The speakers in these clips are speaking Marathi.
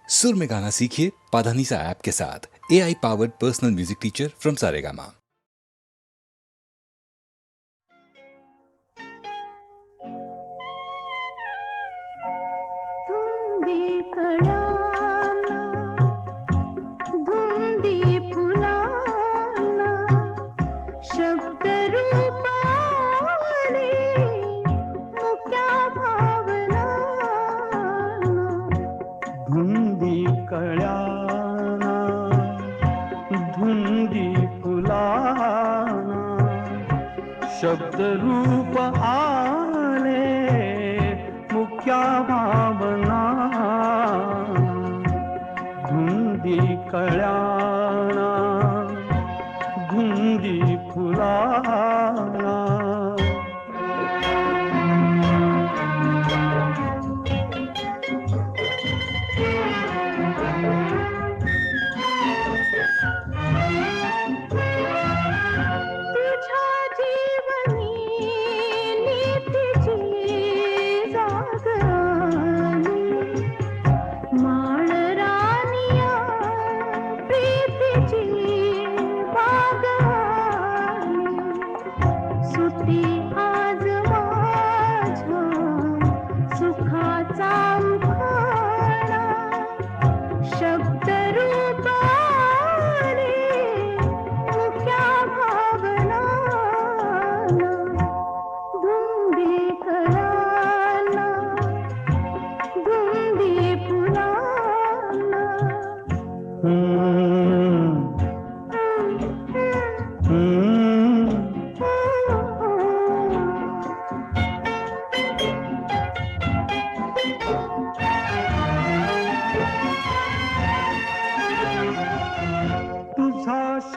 सुर में गाना सीखिए पाधानीसा ऐप के साथ। AI powered personal music teacher from Saregama. धुंदी कळ्याना धुंदी फुलाना शब्द रूप आले मुक्या भावना धुंदी कळ्याना धुंदी फुलाना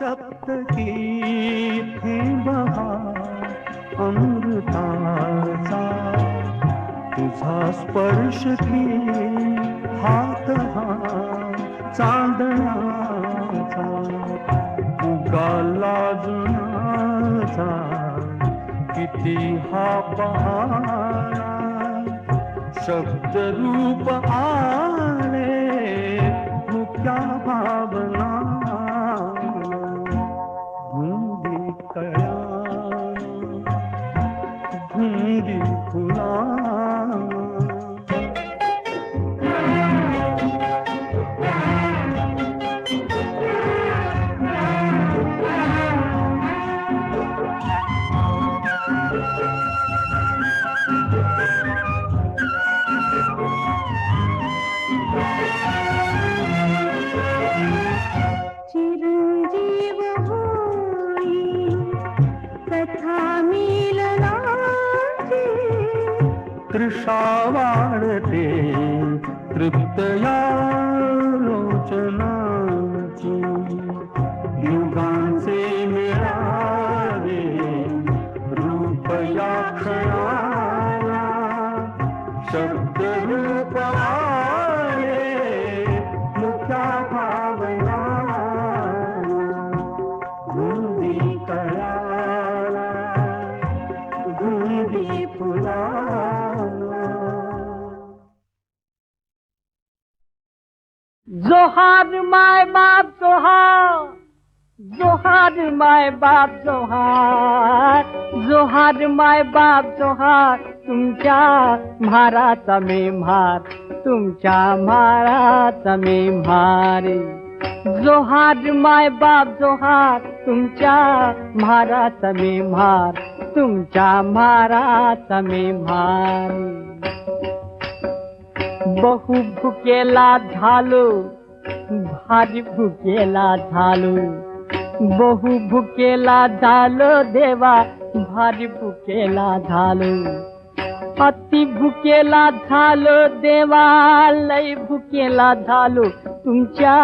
शब्द की थे बहार अमृताचा तुझा स्पर्श की हात हा चांदण्याचा उगाला जुनाचा किती हा पहारा शब्द रूप आले मुक्या भावना धुंदी कळ्याना धुंदी फुलाना तृषा वाढते तृप्तया लोचनाची युगांचे मिळावे रूप या क्षणाला शब्द रूप आले मुक्या भावना धुंदी कळ्याला धुंदी फुलाना जोहार माय बाप जोहार जोहार माय बाप जोहार जोहार माय बाप जोहार तुमच्या म्हाराचा मी म्हार तुमच्या म्हाराचा मी म्हार जोहार माय बाप जोहार तुमच्या म्हाराचा मी म्हार तुमच्या म्हाराचा मी म्हार बहु भुकेला झालो भारी भुकेला झालो बहु भुकेला झालो देवा भारी भुकेला झालो अति भुकेला झालो देवा लय भुकेला झालो तुमच्या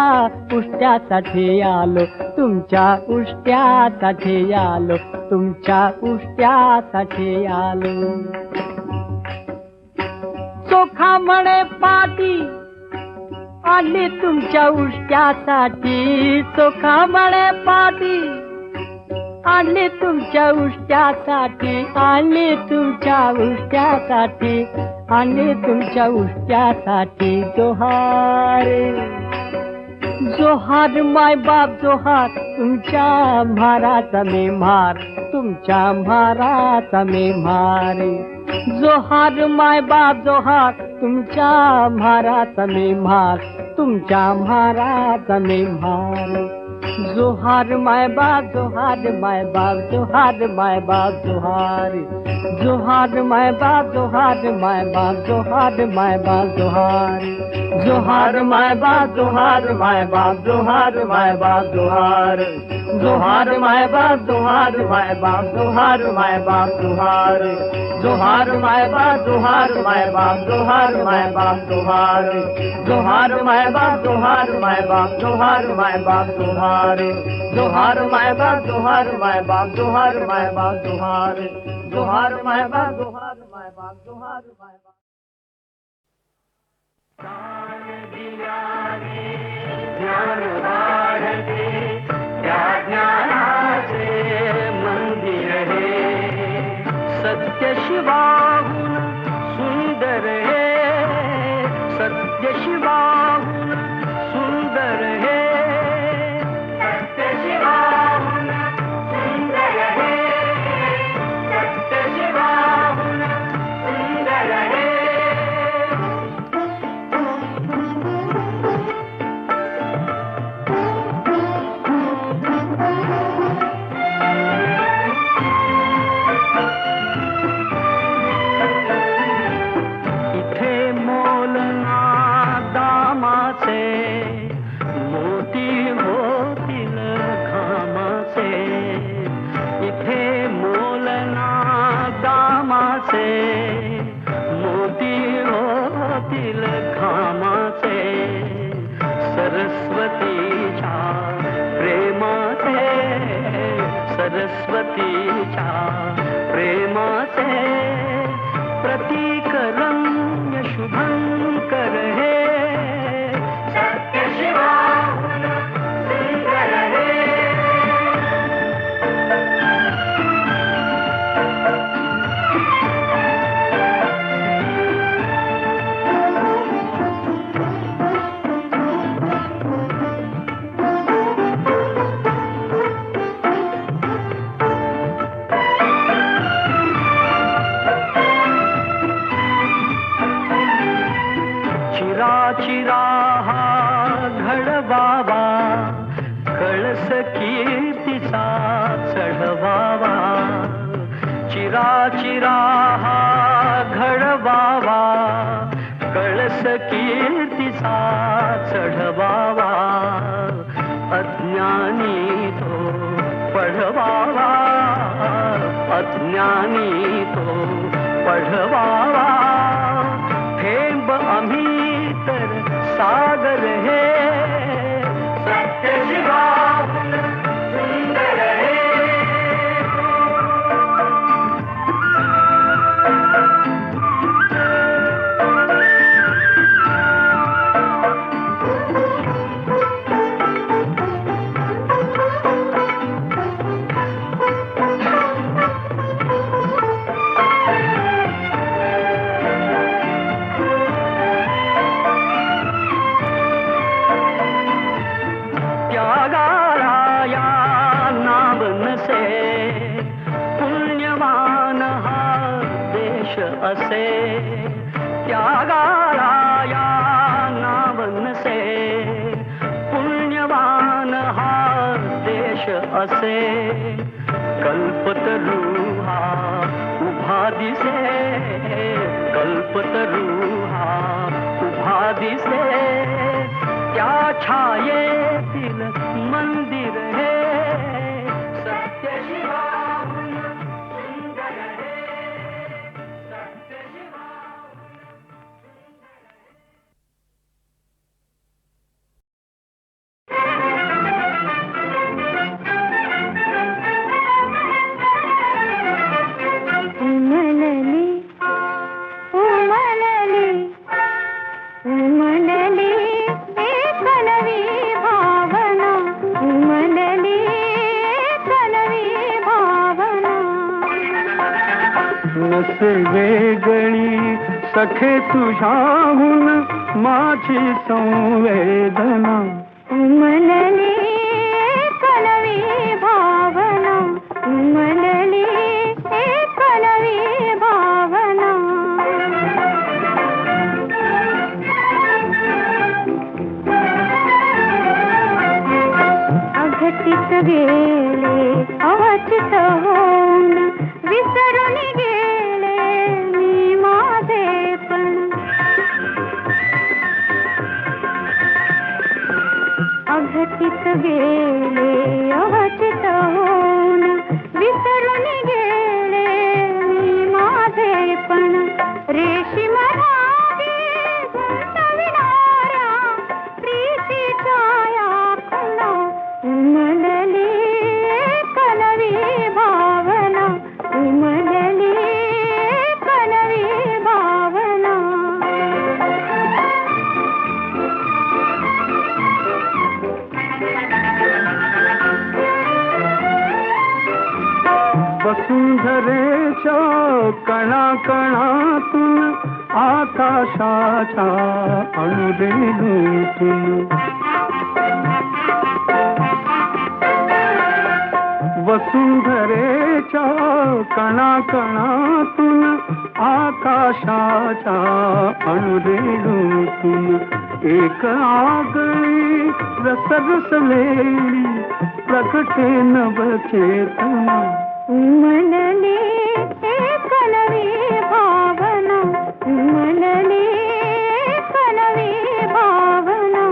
उष्ट्यासाठी आलो तुमच्या उष्ट्यासाठी आलो तुमच्या उष्ट्यासाठी आलो चोखा म्हणे पाटी आली तुमच्या उष्ट्यासाठी चोखा म्हणे पाटी आली तुमच्या उष्ट्यासाठी आली तुमच्या उष्ट्यासाठी आणि तुमच्या उष्ट्यासाठी जोहार. जोहार माय बाप जोहार, तुमच्या म्हाराचा मी म्हार, तुमच्या म्हाराचा मी म्हार. जोहार माय बाप जोहार, तुमच्या म्हाराचा मी म्हार, तुमच्या म्हाराचा मी म्हार. जोहार माय बाप जोहार माय बाप जोहार माय बाप जोहार. जोहार माय बाप जोहार माय बाप जोहार माय बाप जोहार. जोहार माय बाप जोहार माय बाप जोहार माय बाप जोहार. जोहार माय बाप जोहार माय बाप जोहार माय बाप जोहार. जोहार माय बाप जोहार माय बाप जोहार माय बाप जोहार. जोहार माय बाप जोहार माय बाप जोहार माय बाप जोहार. जोहार माय बाप जोहार माय बाप जोहार माय बाप जोहार. जोहार माय बाप जोहार माय बाप जोहार माय बाप. ज्ञान वाढते त्या ज्ञानाचे मंदिर हे, सत्य शिवाहून सुंदर हे, सत्य शिवाहून सुंदर हे, सत्य शिवाहून सुंदर हे, सत्य शिवाहून सुंदर हे. सरस्वतीच्या प्रेमाचे प्रतीक रम्य शुभंकर हे, सत्य शिवाहून सुंदर हे. चिरा हा घडवावा, कळस कीर्तीचा चढवावा. चिरा चिरा हा घडवावा, कळस कीर्तीचा चढवावा. अज्ञानी तो पढवावा, अज्ञानी तो पढवावा. थेंब आम्ही तर सागर हे, सत्य शिवाहून सुंदर हे. असे त्यागाला या नावनसे, पुण्यवान हा देश असे. कल्पतरू हा उभा दिसे, कल्पतरू हा उभा दिसे. त्या छायेतील मंदिर हे, सत्य शिवाहून सुंदर हे. सखे तुझ्याहून माझी संवेदना उमलली कलवी भावना, उमलली कलवी भावना. अघटित गेले अवचित होऊन विसरून गेले मी माझेपण. अघटित गेले अवचित होऊन विसरून गेले मी माझेपण. रेशीम धागे गुंतविणाऱ्या प्रीतीच्या या खुणा उमलली कलवी भावना, उमलली कलवी भावना. वसुंधरेच्या कणाकणातून आकाशाच्या अणुरेणूतून. वसुंधरेच्या कणाकणातून आकाशाच्या अणुरेणूतून एक आगळी रसरसलेली प्रकटे नवचेतना उमलली कलवी भावना, उमलली कलवी भावना.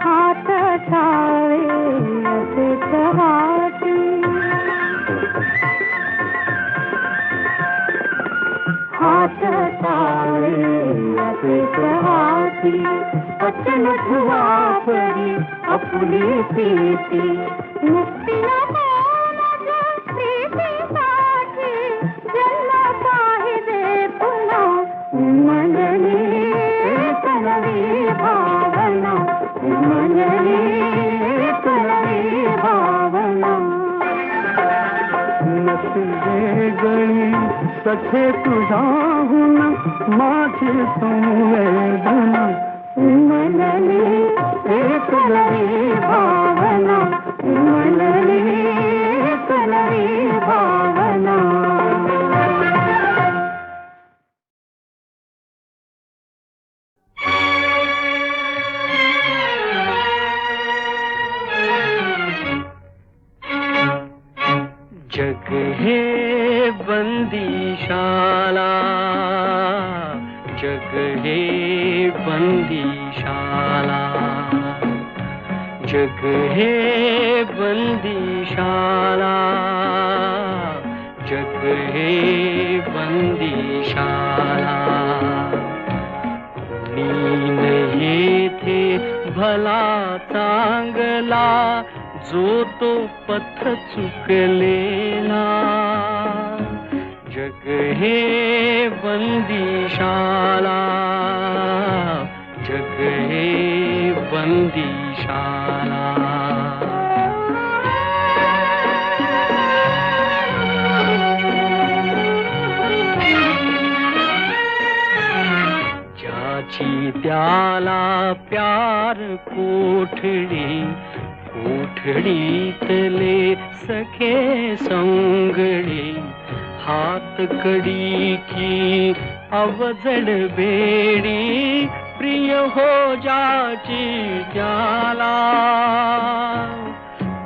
हात छावे असेच हाती, हात छावे असेच हाती. वचन ठुवा परी आपली प्रीती, मुक्तीला पावलं प्रीतीसाठी जन्म पाहिजे पुन्हा. उमलली कलवी भावना, उमलली कलवी भावना. नसले गळी सखे तुझ्याहून माझी संवेदना उमलली कलवी भावना, उमलली कलवी भावना. जग हे बंदीशाला, जग हे बंदीशाला, जग हे बंदीशाला, जग हे बंदीशाला. कोणी नाही थे भला चांगला, जो तो पथ चुकलेला. जग हे बंदीशाला, जग हे बंदीशाला. ज्याची त्याला प्यार कोठडी, कोठडीतले सखे संगडे. हात कडी की अवजड बेडी, प्रिय हो जाची त्याला,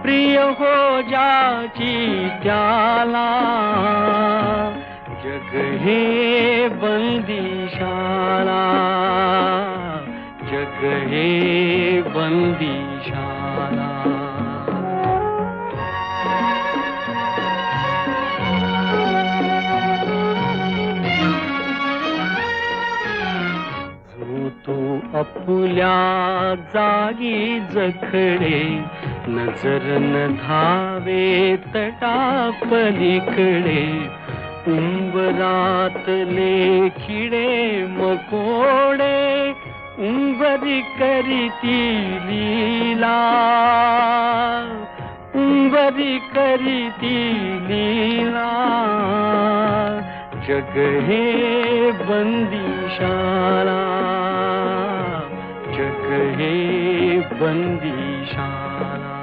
प्रिय हो जाची त्याला. जग हे बंदीशाला, जग हे बंदीशाला. जो तो आपुल्या जागी जखडे, नजर न धावे तटापलीकडे. उंबरातले किडे मकोडे उंबरी करीती लीला, उंबरी करीती लीला, जग हे बंदिशाला, जग हे बंदिशाला.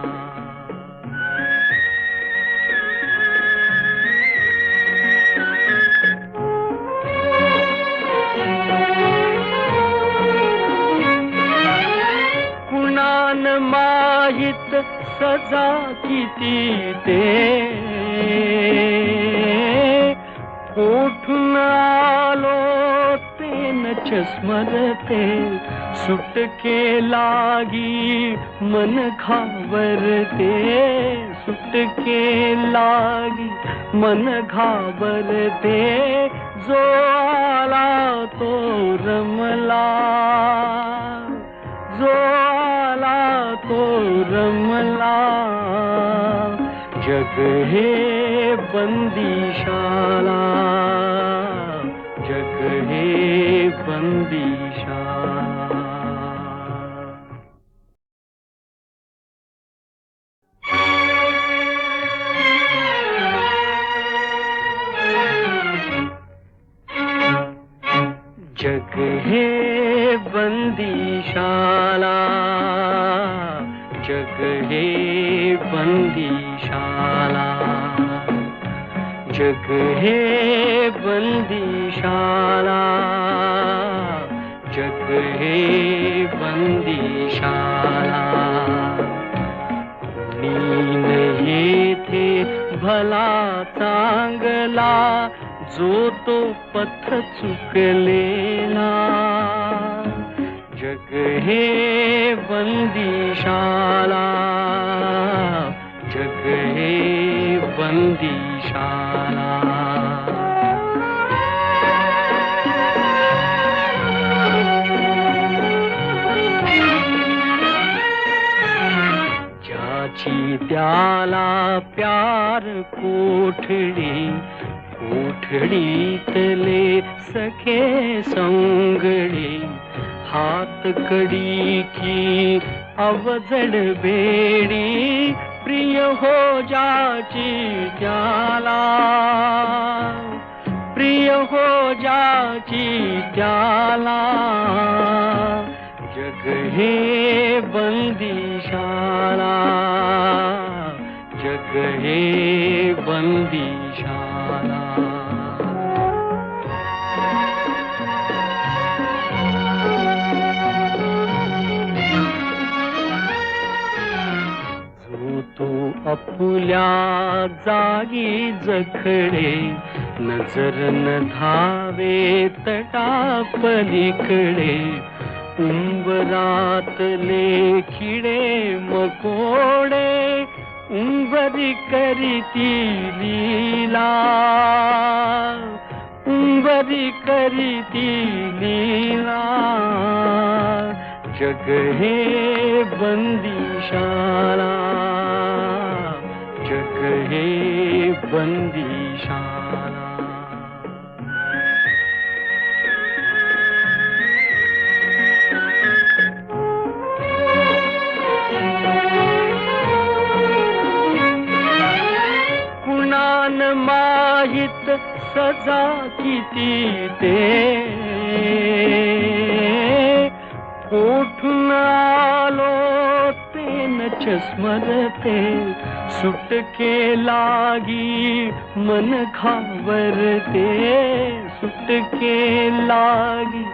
कुणान माहित सजा किती ते, कोठून आलो ते नच स्मरते, सुटके लागी मन घाबरते, सुटके लागी मन घाबरते, जो आला तो रमला, जो आला तो रमला, जग हे बंदिशाला, जग हे बंदिशाला. जग हे बंदिशाला, जग हे बंदिशाला, जग हे बंदिशाला, जग हे बंदिशाला. नीन येथे भला चांगला, जो तो पथ चुकलेला, जग हे बंदिशाला, जग हे बंदिशाला. ज्याची त्याला प्यार कोठडी, कोठडीतले सखे संगडी, हात कडी की अवजड बेडी, प्रिय हो जाची त्याला, प्रिय हो जाची त्याला, जग हे बंदिशाला, जग हे बंदिशाला. जो आपुल्या जागी जखडे, नजर न धावे तटापलीकडे, उंबरातले किडे मकोडे, उंबरी करीती लीला, उंबरी करीती लीला, जग हे बंदिशाला, जग हे बंदिशाला. कुणान माहित सजा किती ते, कोठून आलो ते नच स्मरते, सुटके लागी मन घाबरते, सुटके लागी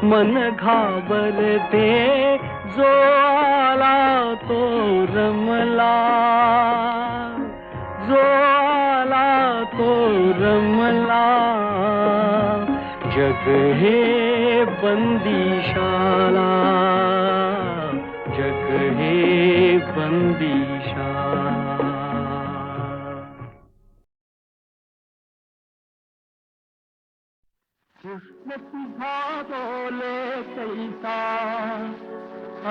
मन घाबरते, जो आला तो रमला, जो आला तो रमला, जग हे बंदिशाला, जग हे बंदिशाला. कृष्ण तुझा बोले कैसा,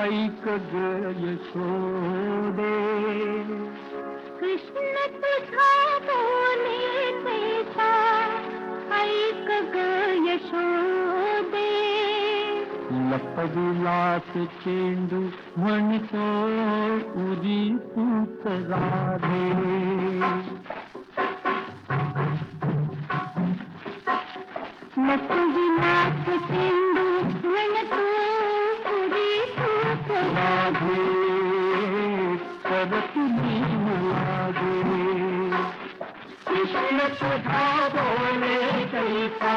ऐक ग यशोदे, कृष्ण तुझा बोले कैसा, ऐक ग यशोदे, लपविलास चेंडू म्हणतो उरी तूच राधे. लपविलास चेंडू म्हणतो उरी तूच राधे परतुनी लागे. कृष्ण तुझा बोले कैसा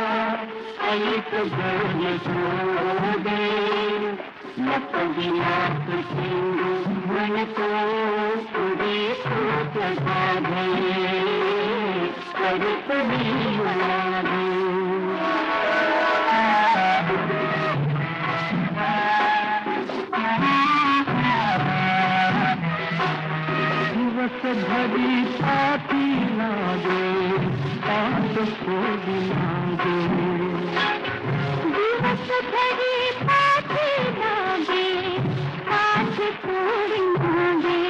ऐक जय शोधे. लपविलास चेंडू म्हणतो उरी तूच राधे परतुनी लागे. दिवस भरी पाठी लागे पाठ सोडी लागे. दिवस भरी पाठी लागे पाठ सोडी लागे.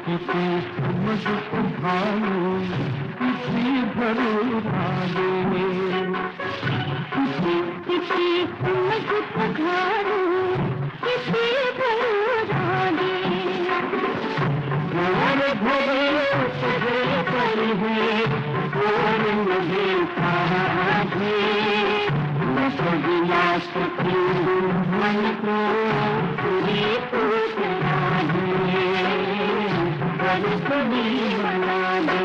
किती समज घालू किती भरू लागे. किती समज घालू किती भरू लागे. और भरे तुझे परी है और मुझे साधे. लपविलास चेंडू म्हणतो उरी तूच राधे परतुनी लागे.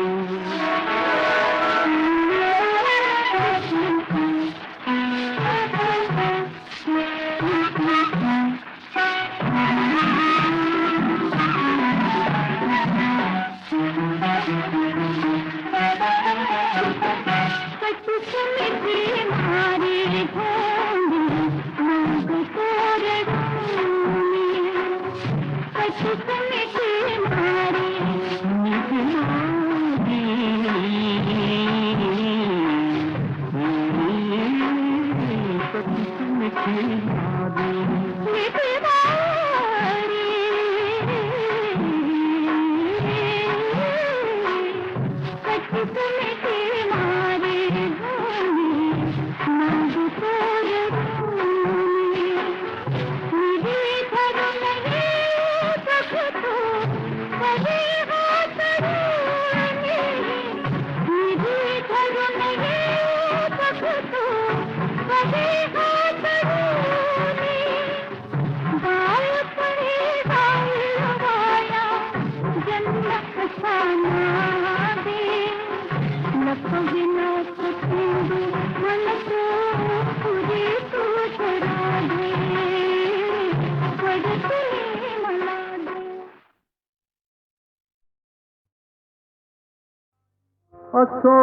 असो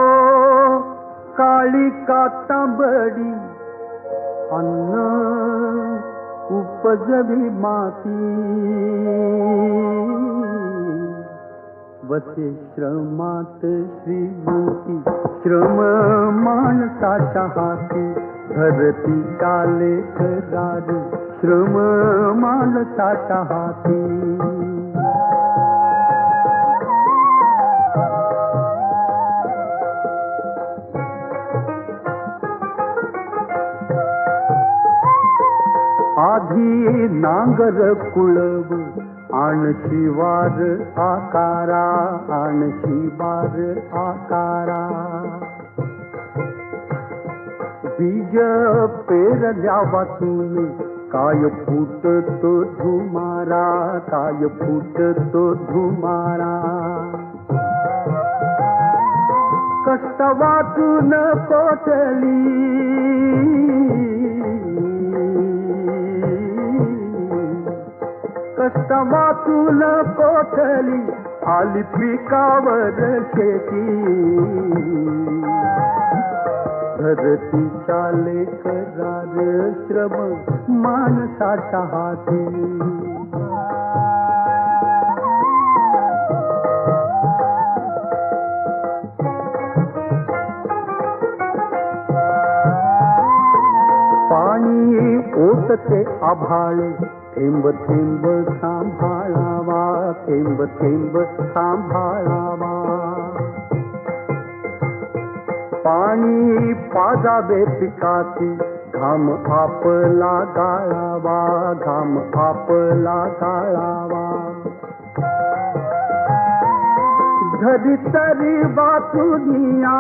काळी कातांबडी अन्न उपजवी माती. वसे श्रमात श्रीमती श्रम माणसाच्या हाती. धरती चाले करार श्रम माणसाच्या हाती. आधी नांगर कुळव आण शिवार आकारा आण शिवार आकारा. बीज पेरल्या वाचून काय फुटतो धुमारा काय फुटतो धुमारा. कष्ट वाचून पोचली कष्ट वाचून कोठली आली पिकावर शेती. धरती चाले करार श्रम माणसाच्या हाती. पाणी ओतते आभाळ थेंब थेंब सांभाळावा थेंब थेंब सांभाळावा. पाणी पाजावे पिकाची घाम आपला गाळावा, घाम आपला गाळावा. धरी तरी वाचुनिया,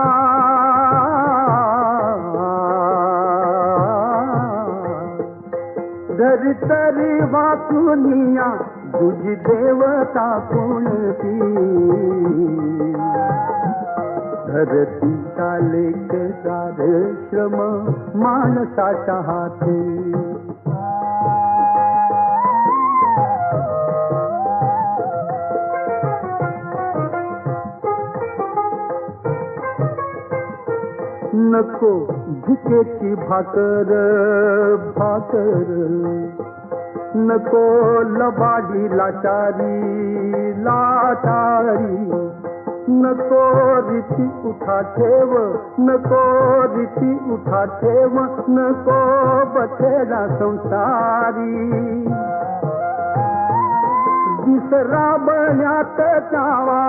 धरी तरी वाचुनिया, तुझी देवता कोणती. धरतीचा लेखदार श्रम माणसाच्या हाती. नको भिकेची भाकर, भाकर नको लबाडी लाचारी, लाचारी नको रीती उठा ठेव, नको रीती उठा ठेव, नको बथेरा संसारी. दिसरा बन्यात जावा,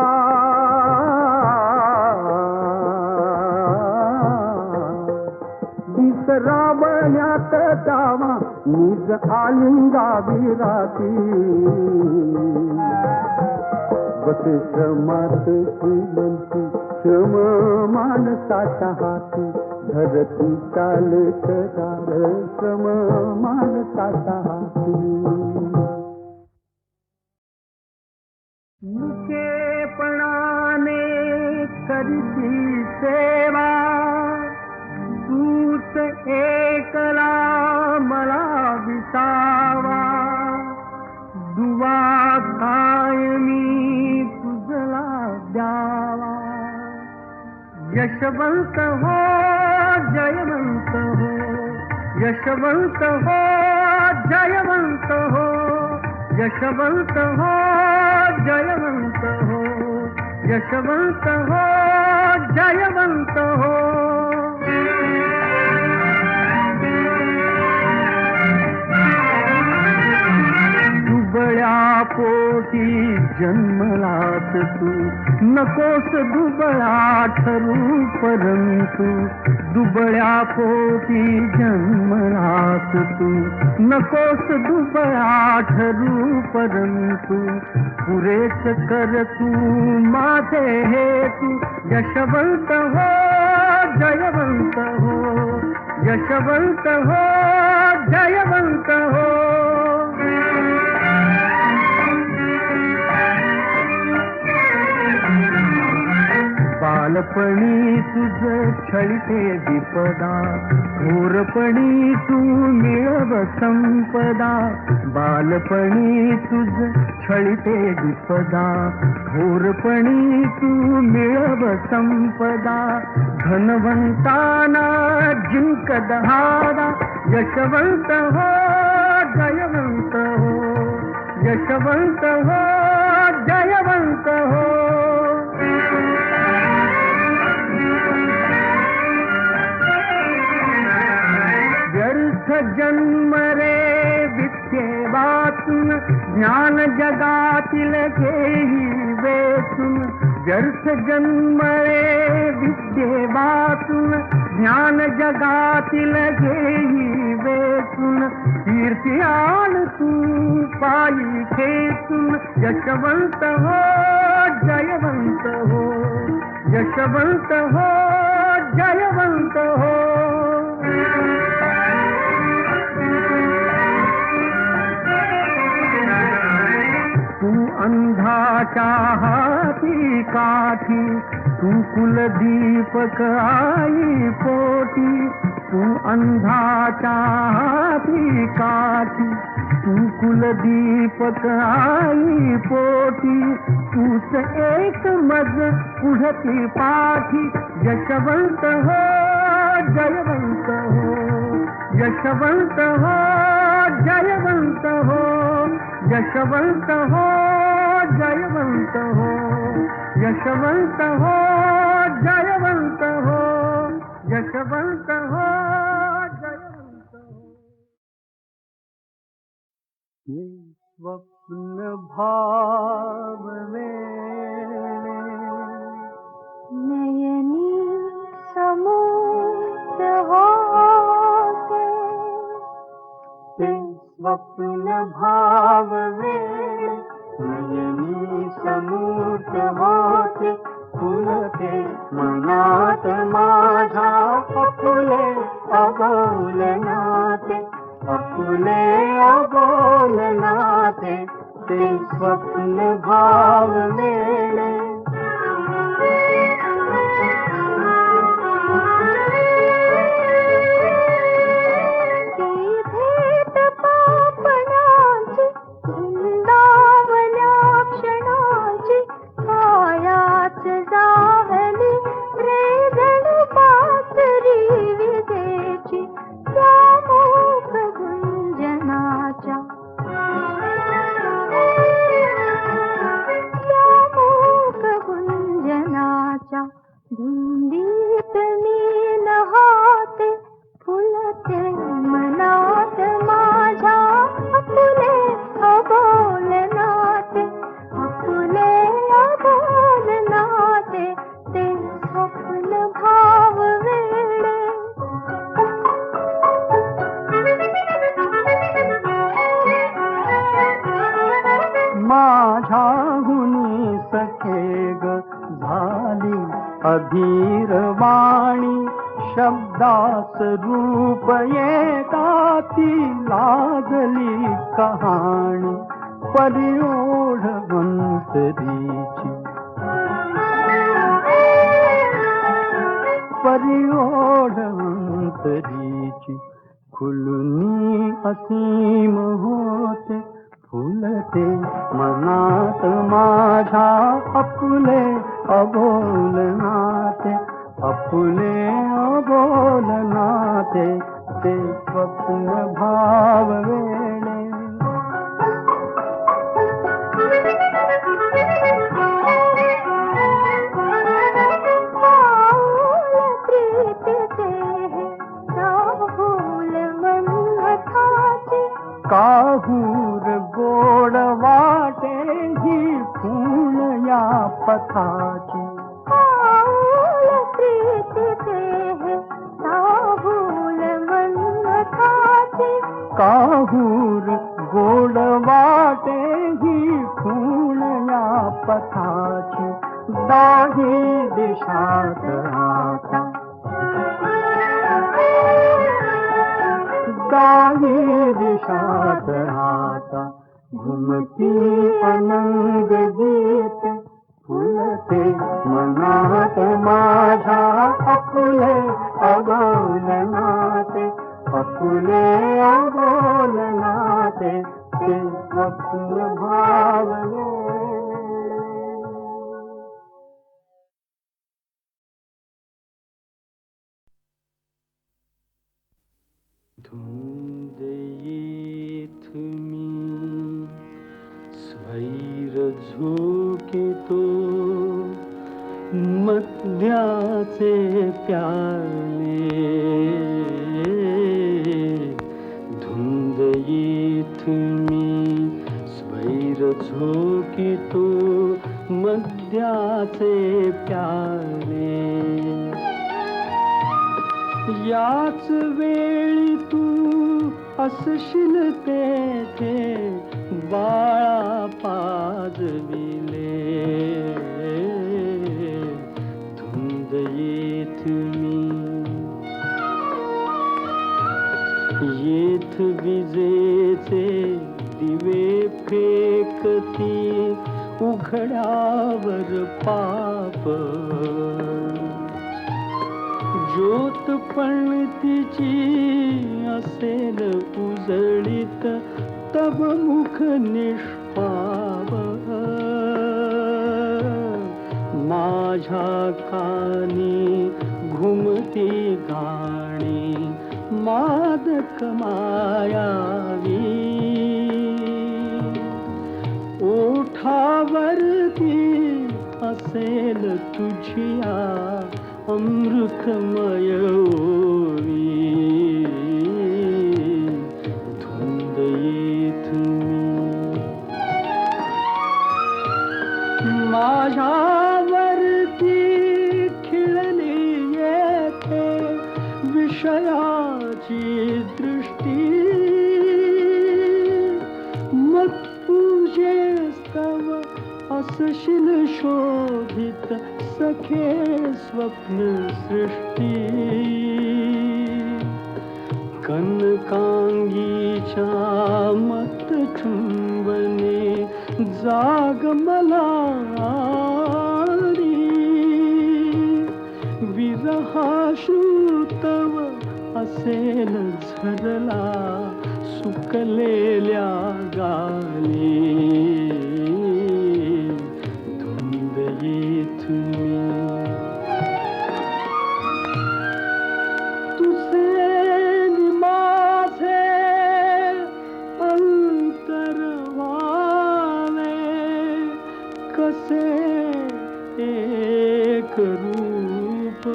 दिसरा बन्यात जावा, निज आलिंगा विराती. बसे श्रमात श्रीमंती, श्रम माणसाच्या हाती. धरती चालकदार श्रम माणसाच्या हाती. मुकेपणाने करीती सेवा, तूच एकला मला विसावा. दुवा कायमी तुझला द्यावा. यशवंत हो, जयवंत हो, यशवंत हो, जयवंत हो, यशवंत हो, जयवंत हो, यशवंत हो, जयवंत हो. दुबळ्या पोटी जन्मलास तू, नकोस दुबळा ठरू परंतु. दुबळ्या पोटी जन्मलास तू, नकोस दुबळा ठरू परंतु. पुरेच कर तू माझे हेतू. यशवंत हो, जयवंत हो, यशवंत हो, जयवंत हो. बालपणी तुझ छळते विपदा, घोरपणी तू मिळव संपदा. बालपणी तुझ छळते विपदा, घोरपणी तू मिळव संपदा. धनवंताना जिंक दहादा. यशवंत हो, जयवंत हो, यशवंत हो, जयवंत हो. व्यर्थ जन्म रे विद्ये वाचून, ज्ञान जगातील घेई वेचून. व्यर्थ जन्म रे विद्ये वाचून, ज्ञान जगातील घेई वेचून. कीर्ती आण तू पायी खेचून. यशवंत हो, जयवंत हो, यशवंत हो, जयवंत हो. तू अंधाच्या हाती काठी, तू कुलदीपक आई पोटी. तू अंधाच्या हाती काठी, तू कुलदीपक आई पोटी. तूच एक मज पुढती पाठी. यशवंत हो, जयवंत हो, यशवंत हो, जयवंत हो, यशवंत हो, जयवंत हो, यशवंत हो, जयवंत हो, यशवंत हो, जयवंत हो. ये स्वप्न भाववे नयनी समुद्र होते. स्वप्न भाव वेळ नयनी समूर्त होते फुलते मनात माझ्या अफुले अबोलनाते अफुले अबोलनाते ते स्वप्न भाव वेळ धुंदीत मी नहाते फुलते मनात माझ्या अफुले अबोलनाते अफुले अबोलनाते ते स्वप्न भाव वेळे माझ्या गुणी सखे ग झाली अधीर वाणी शब्दास रूप येता ती लागली कहाणी परिओढ अंतरीची परिओढ अंतरीची खुलनी असीम होते फुलते मनात माझ्या अफुले अबोलनाते अफुले अबोलनाते ते स्वप्न भाव वेळे काहूर गोड वाटे ही फूल या पथाची काहूर गोड वाटे ही फूल या पथाची दाही दिशात आता दाही दिशात आता घुमती अनंग गीत फुलते मनात माझ्या अफुले अबोलनाते अफुले अबोलनाते ते स्वप्न भाव धुंद येत मी स्वैर झोकितो मद्याचे प्याले धुंद येत मी स्वैर झोकितो मद्याचे प्याले याच वेळी तू असशील तेथे बाळा पाजविले धुंद येथ मी येथ विजेचे दिवे फेकती उघड्यावर पाप ज्योत पण तिची असेल उजळीत तब मुख निष्पाप माझ्या कानी घुमती गाणी मादक मायावी ओठावरती असेल तुझिया अमृतमय ओवी धुंद येत मी माझ्यावरती खिळली येथे विषयाची दृष्टी सशील शोभित सखे स्वप्न सृष्टी कनकांगीच्या मत चुंबने जाग मलारी विरहाश्रुतव असेल झरला सुकलेल्या गाली धुंद येथुनी तुझे नि माझे अंतर व्हावे कसे एक रूप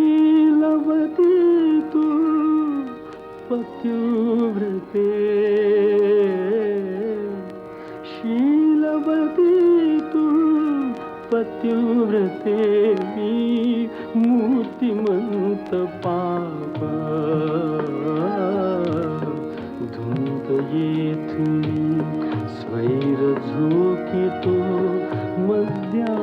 शीलवती तू पत्युव्रते शीलवती तू पत्युव्रते मी मूर्तिमंत पाप धुंद येथुनी स्वैर झोकितो मध्या